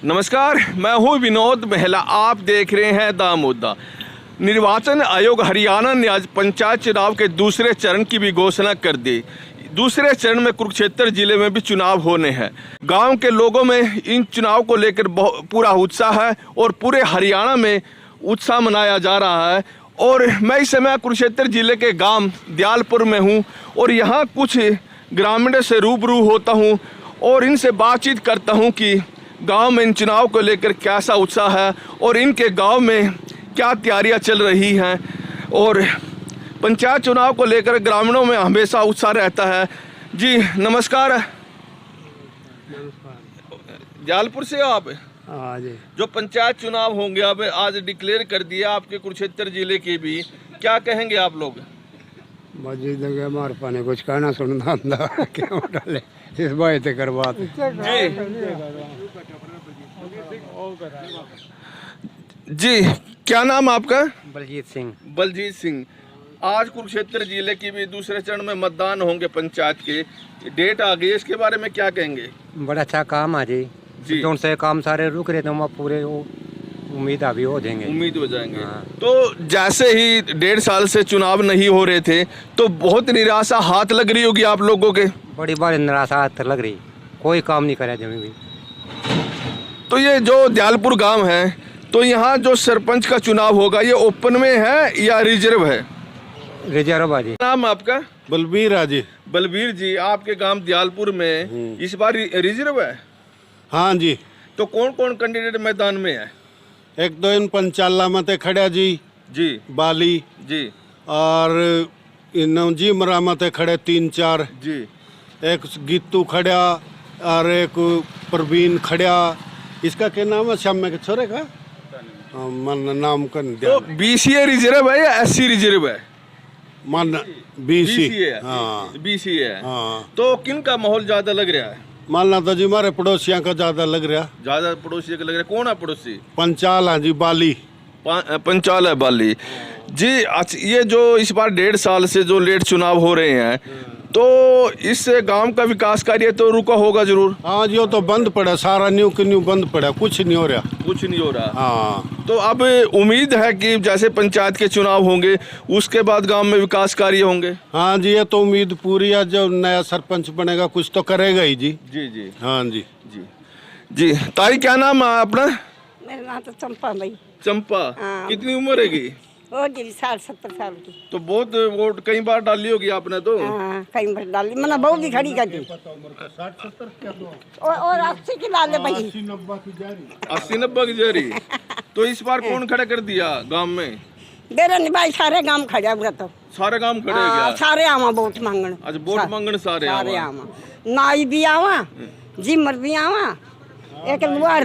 नमस्कार, मैं हूं विनोद महला। आप देख रहे हैं द मुद्दा। निर्वाचन आयोग हरियाणा ने आज पंचायत चुनाव के दूसरे चरण की भी घोषणा कर दी। दूसरे चरण में कुरुक्षेत्र जिले में भी चुनाव होने हैं। गांव के लोगों में इन चुनाव को लेकर पूरा उत्साह है और पूरे हरियाणा में उत्साह मनाया जा रहा है। और मैं इस समय कुरुक्षेत्र जिले के गांव दयालपुर में हूं और यहां कुछ ग्रामीणों से रूबरू होता हूं और इनसे बातचीत करता हूं कि गांव में इन चुनाव को लेकर कैसा उत्साह है और इनके गांव में क्या तैयारियां चल रही हैं। और पंचायत चुनाव को लेकर ग्रामीणों में हमेशा उत्साह रहता है। जी नमस्कार। दयालपुर से आप? हाँ जी। जो पंचायत चुनाव होंगे अब आज डिक्लेयर कर दिया आपके कुरुक्षेत्र जिले के भी, क्या कहेंगे आप लोग? मस्जिद हमारे पाने कुछ कहना सुनना क्यों डाले इस बात करवा जी। क्या नाम आपका? बलजीत सिंह। बलजीत सिंह। आज कुरुक्षेत्र जिले की भी दूसरे चरण में मतदान होंगे पंचायत के, डेट आ गई, इसके बारे में क्या कहेंगे? बड़ा अच्छा काम है जी। जो से काम सारे रुक रहे थे वहाँ पूरे उम्मीद अभी हो जाएंगे। उम्मीद हो जाएंगे। हाँ। तो जैसे ही 1.5 साल से चुनाव नहीं हो रहे थे तो बहुत निराशा हाथ लग रही होगी आप लोगों के? बड़ी बार निराशा हाथ लग रही, कोई काम नहीं करा जमी भी। तो ये जो दयालपुर गांव है, तो यहाँ जो सरपंच का चुनाव होगा ये ओपन में है या रिजर्व है? रिजर्व है जी। नाम आपका? बलबीर है जी। बलबीर जी, आपके गांव दयालपुर में इस बार रिजर्व है? हाँ जी। तो कौन कौन कैंडिडेट मैदान में है? एक दो इन पंचाला मते खड़ा जी जी बाली जी और इन जी मरामते खड़े 3-4 जी। एक गीतू खड़ा और एक प्रवीण खड़ा। इसका क्या नाम है श्याम के छोरे का? मन नाम का तो BCA रिजर्व है या SC रिजर्व है? मन BC है। हाँ BC है। हाँ। तो किन का माहौल ज्यादा लग रहा है? मानना तो जी हमारे पड़ोसियों का ज्यादा लग रहा। ज्यादा पड़ोसी का लग रहा है। कौन है पड़ोसी? पंचाल है जी बाली। पंचाल है बाली जी। अच्छा, ये जो इस बार 1.5 साल से जो लेट चुनाव हो रहे हैं तो इससे गांव का विकास कार्य तो रुका होगा जरूर? हाँ जी, वो तो बंद पड़ा सारा, न्यू के न्यू बंद पड़ा, कुछ नहीं हो रहा। कुछ नहीं हो रहा। हाँ। तो अब उम्मीद है कि जैसे पंचायत के चुनाव होंगे उसके बाद गांव में विकास कार्य होंगे? हाँ जी, ये तो उम्मीद पूरी है। जो नया सरपंच बनेगा कुछ तो करेगा ही जी। जी जी। हाँ जी। जी जी। ताई क्या नाम है अपना? मेरा नाम तो चंपा भाई। चंपा। हाँ। कितनी उम्र है? वो जी 60-70 साल की। तो बहुत वोट कई बार डाली होगी आपने तो? हाँ, कई बार डाली, मैंने बहुत भी खड़ी कर दी। और 80 की डाले भाई। 80-90 की जारी। तो इस बार कौन खड़ा कर दिया गांव में? देर नहीं भाई, सारे गांव खड़ा हुआ तो। सारे गांव खड़े हो हाँ, गया? सारे आवा वोट मांगन। अच्छा, वोट मांगन सारे आवा। नाई भी आवा, जिमर भी आवा, एक लुआर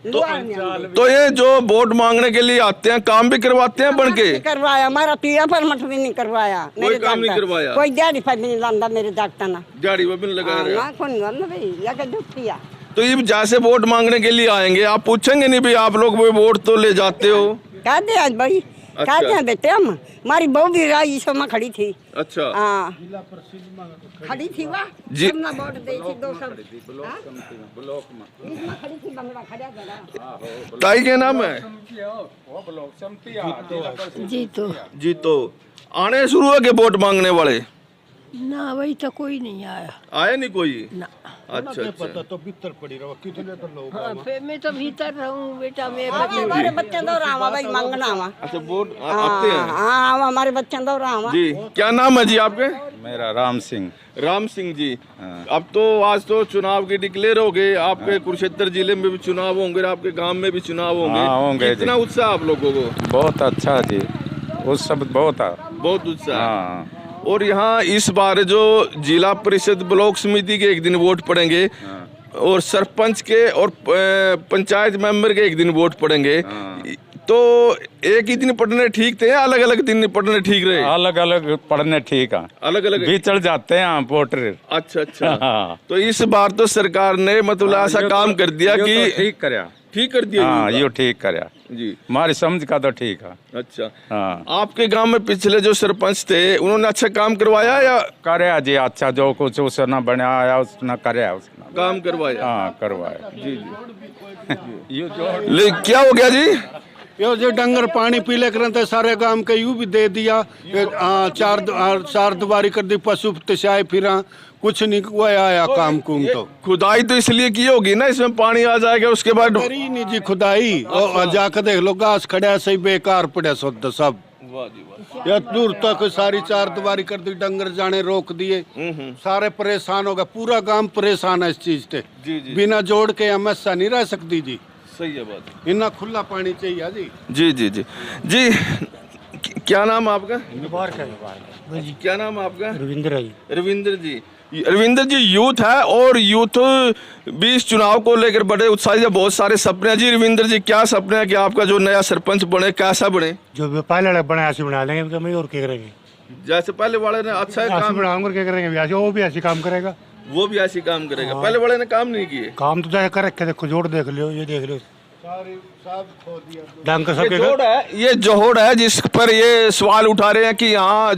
तो ये जो वोट मांगने के लिए आते हैं काम भी करवाते हैं बन के? करवाया, हमारा पीड़ा परमठ भी नहीं करवाया। कोई काम नहीं करवाया? कोई दिहाड़ी पर भी नहीं लांदा मेरे डॉक्टर ना। दिहाड़ी वो भी नहीं लगा रहे? ना कौन ना भाई, लगा दुखिया। तो ये जैसे वोट मांगने के लिए आएंगे आप पूछेंगे नहीं भी आप लोग वो वोट तो ले जाते हो? क्या दे आज भाई? क्या दे बेटे हम? हमारी बहू भी राई में खड़ी थी। अच्छा। हाँ, खड़ी थी वाह जी। हमने वोट दी थी 200 ब्लॉक में। इसमें खड़ी थी बंगला खड़ा जरा। ताई के नाम है? जी तो आने शुरू हो गए वोट मांगने वाले? ना, वही तो कोई नहीं आया। आए नहीं कोई? ना। अच्छा अच्छा। तो भीतर पड़ी रहो कितने तो लोग। हाँ, फिर मैं तो भीतर रहूं बेटा, मैं हमारे बच्चे दो रामा भाई मांगना हुआ। अच्छा, वोट आते हैं? हाँ, हमारे बच्चे दो रामा। जी। क्या नाम है जी आपके? मेरा राम सिंह। राम सिंह जी। अब तो आज तो चुनाव की डिक्लेयर हो गए, आपके कुरुक्षेत्र जिले में भी चुनाव होंगे, आपके गांव में भी चुनाव होंगे। हाँ, होंगे। कितना उत्साह आप लोगों को? बहुत अच्छा जी, उस सब बहुत उत्साह। हाँ। और यहाँ इस बार जो जिला परिषद ब्लॉक समिति के एक दिन वोट पड़ेंगे और सरपंच के और पंचायत मेंबर के एक दिन वोट पड़ेंगे। तो एक ही दिन पढ़ने ठीक थे या अलग अलग दिन पढ़ने ठीक रहे? अलग अलग पढ़ने ठीक है, अलग अलग भी चढ़ जाते हैं वोटर। अच्छा अच्छा। तो इस बार तो सरकार ने मतलब ऐसा काम कर दिया कि ठीक कराया। ठीक कर दिया? हाँ, ये ठीक कराया जी। हमारी समझ का तो ठीक है। अच्छा। हाँ। आपके गांव में पिछले जो सरपंच थे उन्होंने अच्छा काम करवाया या? कराया जी, अच्छा जो कुछ उसने बनाया उसने कराया, उसने काम करवाया। हाँ करवाया। जी जी। क्या हो गया जी? यो जो डंगर पानी पीले करते सारे गांव के यू भी दे दिया। चार दुबारी कर दी, पशु तशाए फिरा, कुछ नहीं हुआ आया काम कुम। तो खुदाई तो इसलिए की होगी ना, इसमें पानी आ जाएगा उसके बाद। करी नहीं जी खुदाई, और जाकर देख लो घास खड़ा सही बेकार पड़ा शुद्ध सब। या दूर तक सारी चार दुबारी कर दी, डंगर जाने रोक दिए, सारे परेशान हो गए। पूरा गांव परेशान है इस चीज से। बिना जोड़ के समस्या नहीं रह सकती जी। सही है बात। इतना खुला पानी चाहिए जी। जी जी जी जी। क्या नाम आपका? क्या नाम आपका? रविंद्र जी। रविंद्र जी। रविंद्र जी यूथ है और यूथ भी इस चुनाव को लेकर बड़े उत्साहित है, बहुत सारे सपने हैं। जी रविंद्र जी, क्या सपने हैं कि आपका जो नया सरपंच बने कैसा बने? जो पहले बना ऐसे बना लेंगे, हम और क्या करेंगे? जैसे पहले वाले ने अच्छा काम बनाऊंगा, क्या करेंगे? ऐसे वो भी ऐसे काम करेगा, वो भी ऐसे काम करेगा। पहले वाले ने काम नहीं किए। काम तो जाके कर रखे, देखो जोड़ देख लो, ये देख लो, डंग ये जोड़ है, ये जोड़ है जिस पर ये सवाल उठा रहे हैं कि यहाँ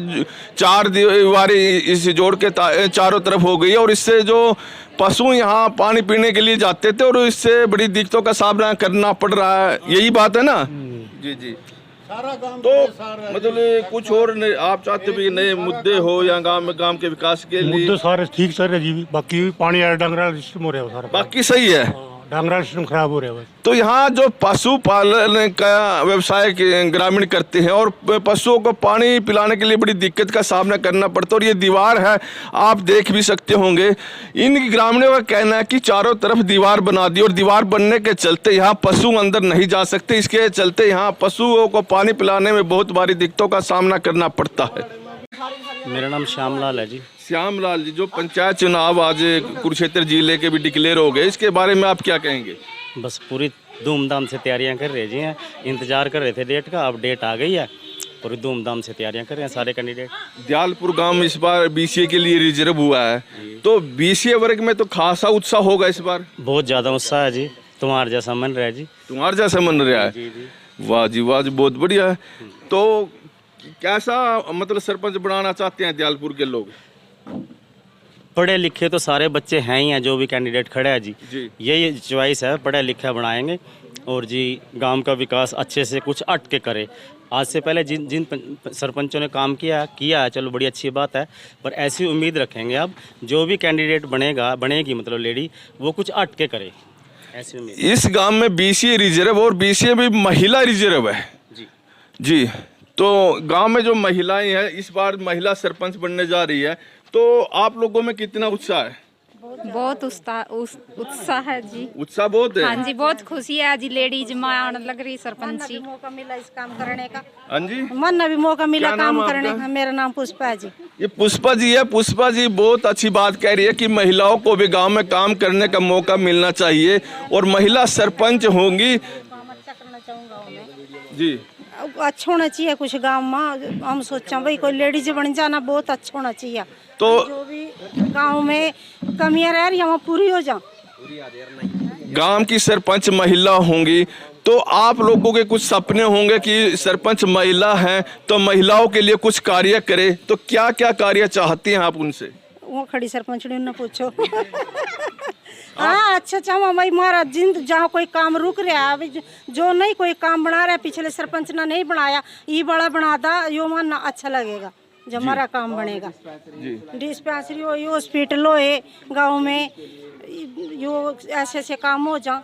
चार दीवारी इस जोड़ के चारों तरफ हो गई है और इससे जो पशु यहाँ पानी पीने के लिए जाते थे और इससे बड़ी दिक्कतों का सामना करना पड़ रहा है, यही बात है ना? जी जी। तो मतलब कुछ और आप चाहते भी नए मुद्दे हो या गांव के विकास के लिए? मुद्दे सारे ठीक चल रहे जी, बाकी पानी आ डंगरा सिस्टम हो रहा है सारा, बाकी सही है, डंगरा सिस्टम खराब हो रहा है। तो यहाँ जो पशुपालन का व्यवसाय ग्रामीण करते हैं और पशुओं को पानी पिलाने के लिए बड़ी दिक्कत का सामना करना पड़ता है। और ये दीवार है, आप देख भी सकते होंगे। इन ग्रामीणों का कहना है कि चारों तरफ दीवार बना दी और दीवार बनने के चलते यहाँ पशु अंदर नहीं जा सकते, इसके चलते यहाँ पशुओं को पानी पिलाने में बहुत भारी दिक्कतों का सामना करना पड़ता है। मेरा नाम श्यामलाल है जी। श्यामलाल जी, जो पंचायत चुनाव आज कुरुक्षेत्र जिले के भी डिक्लेयर हो गए, इसके बारे में आप क्या कहेंगे? बस पूरी धूमधाम से तैयारियां कर रहे जी हैं, इंतजार कर रहे थे डेट का, अब डेट आ गई है, पूरी धूमधाम से तैयारियां कर रहे हैं सारे कैंडिडेट। दयालपुर गांव इस बार बीसीए के लिए रिजर्व हुआ है, तो बीसीए वर्ग में तो खासा उत्साह होगा इस बार। बहुत ज़्यादा उत्साह है जी, तुम्हारे जैसा मन रहा है जी। तुम्हारे जैसा मन रहा है? जी जी। वाह जी वाह जी, बहुत बढ़िया है। तो कैसा मतलब सरपंच बनाना चाहते हैं दयालपुर के लोग? पढ़े लिखे तो सारे बच्चे हैं ही हैं, जो भी कैंडिडेट खड़े हैं जी, यही चॉइस है, पढ़े लिखे बनाएंगे और जी गांव का विकास अच्छे से कुछ अट के करे। आज से पहले जिन जिन सरपंचों ने काम किया है, चलो बड़ी अच्छी बात है, पर ऐसी उम्मीद रखेंगे अब जो भी कैंडिडेट बनेगी मतलब लेडी, वो कुछ अट के करे, ऐसी उम्मीद। इस गांव में बीसीए रिजर्व और बीसीए भी महिला रिजर्व है जी जी। तो गांव में जो महिलाएं हैं, इस बार महिला सरपंच बनने जा रही है, तो आप लोगों में कितना उत्साह है? बहुत उत्साह है जी। उत्साह बहुत है? हाँ जी, बहुत खुशी है जी, लेडीज मान लग रही सरपंची। मौका मिला इस काम करने का, हाँ जी, मन ने भी मौका मिला क्या नाम काम है करने आपका? का। मेरा नाम पुष्पा है जी। ये पुष्पा जी है। पुष्पा जी बहुत अच्छी बात कह रही है कि महिलाओं को भी गांव में काम करने का मौका मिलना चाहिए और महिला सरपंच होंगी। काम अच्छा करना चाहूँगा मैं जी, अच्छा होना चाहिए कुछ गांव में। हम सोचा भाई कोई लेडीज बन जाना बहुत अच्छा होना चाहिए, तो जो भी गांव में कमियां रह रही हैं वो पूरी हो जाए। गांव की सरपंच महिला होंगी तो आप लोगों के कुछ सपने होंगे कि सरपंच महिला हैं तो महिलाओं के लिए कुछ कार्य करे, तो क्या क्या कार्य चाहती हैं आप उनसे? वो खड़ी सरपंच ने पूछो। हाँ अच्छा अच्छा भाई, हमारा जिंद जहाँ कोई काम रुक रहा है, जो नहीं कोई काम बना रहा है, पिछले सरपंच ने नहीं बनाया, ये बड़ा बना दा, यो मानना अच्छा लगेगा जब हमारा काम बनेगा। डिस्पेंसरी हो, ये हॉस्पिटल हो गाँव में, यो ऐसे ऐसे काम हो जा,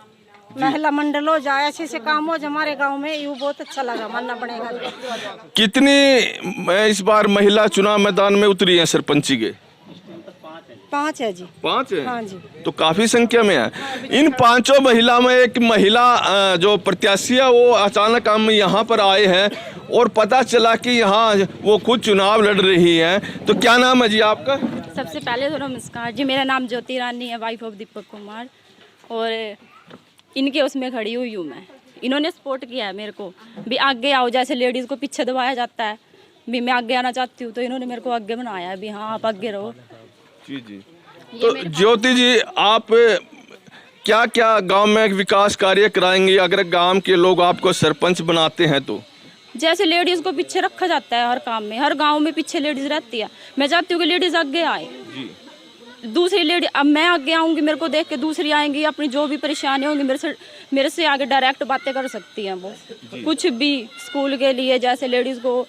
महिला मंडल हो जाए, ऐसे ऐसे काम हो जाए हमारे गांव में, ये बहुत अच्छा लगा, मानना पड़ेगा। कितनी इस बार महिला चुनाव मैदान में उतरी है सरपंची के? 5 है जी। 5 है? हाँ जी। तो काफी संख्या में है। इन 5 महिला में एक महिला जो प्रत्याशी है वो अचानक हम यहाँ पर आए हैं और पता चला कि यहाँ वो खुद चुनाव लड़ रही हैं। तो क्या नाम है जी आपका? सबसे पहले तो नमस्कार जी, मेरा नाम ज्योति रानी है, वाइफ ऑफ दीपक कुमार, और इनके उसमें खड़ी हुई हूँ मैं। इन्होंने सपोर्ट किया है मेरे को भी आगे आओ, जैसे लेडीज़ को पीछे दबाया जाता है भी मैं आगे आना चाहती हूँ, तो इन्होंने मेरे को आगे बनाया है भी हाँ आप आगे रहो। जी जी। तो ज्योति जी, आप क्या क्या गांव में विकास कार्य कराएंगे अगर गांव के लोग आपको सरपंच बनाते हैं तो? जैसे लेडीज़ को पीछे रखा जाता है हर काम में, हर गांव में पीछे लेडीज़ रहती है, मैं चाहती हूँ कि लेडीज़ आगे आए। जी। दूसरी लेडी, अब मैं आगे आऊँगी, मेरे को देख के दूसरी आएंगी, अपनी जो भी परेशानी होंगी मेरे से आगे डायरेक्ट बातें कर सकती हैं वो। कुछ भी स्कूल के लिए, जैसे लेडीज़ को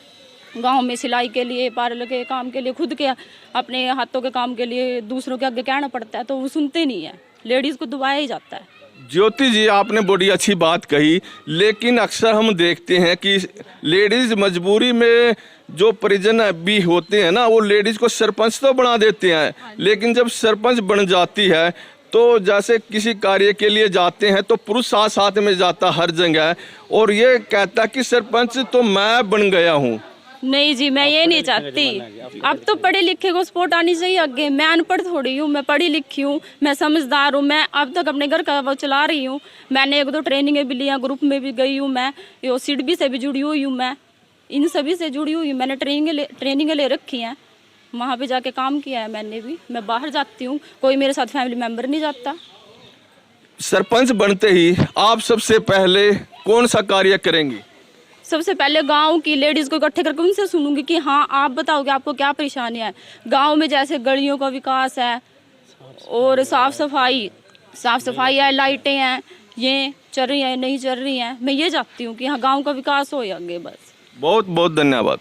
गांव में सिलाई के लिए, पार्लर के काम के लिए, खुद के अपने हाथों के काम के लिए दूसरों के आगे कहना पड़ता है तो वो सुनते नहीं है, लेडीज़ को दबाया ही जाता है। ज्योति जी, आपने बड़ी अच्छी बात कही, लेकिन अक्सर हम देखते हैं कि लेडीज़ मजबूरी में जो परिजन भी होते हैं ना, वो लेडीज़ को सरपंच तो बना देते हैं, लेकिन जब सरपंच बन जाती है तो जैसे किसी कार्य के लिए जाते हैं तो पुरुष साथ साथ में जाता हर जगह, और ये कहता कि सरपंच तो मैं बन गया हूँ। नहीं जी, मैं ये नहीं चाहती। अब तो पढ़े लिखे को सपोर्ट आनी चाहिए आगे। मैं अनपढ़ थोड़ी हूँ, मैं पढ़ी लिखी हूँ, मैं समझदार हूँ। मैं अब तक अपने घर का वो चला रही हूँ। मैंने 1-2 ट्रेनिंगें भी लिया, ग्रुप में भी गई हूँ मैं, ये सिडबी से भी जुड़ी हुई हूँ मैं, इन सभी से जुड़ी हुई हूँ। मैंने ट्रेनिंगें ले रखी हैं, वहाँ पे जाके काम किया है मैंने भी। मैं बाहर जाती हूँ, कोई मेरे साथ फैमिली मेम्बर नहीं जाता। सरपंच बनते ही आप सबसे पहले कौन सा कार्य करेंगी? सबसे पहले गांव की लेडीज़ को इकट्ठे करके उनसे सुनूंगी कि हाँ आप बताओगे आपको क्या परेशानियाँ है। गांव में जैसे गलियों का विकास है और साफ़ सफाई है, लाइटें हैं, ये चल रही हैं नहीं चल रही हैं। मैं ये चाहती हूँ कि हाँ गांव का विकास हो आगे बस। बहुत बहुत धन्यवाद।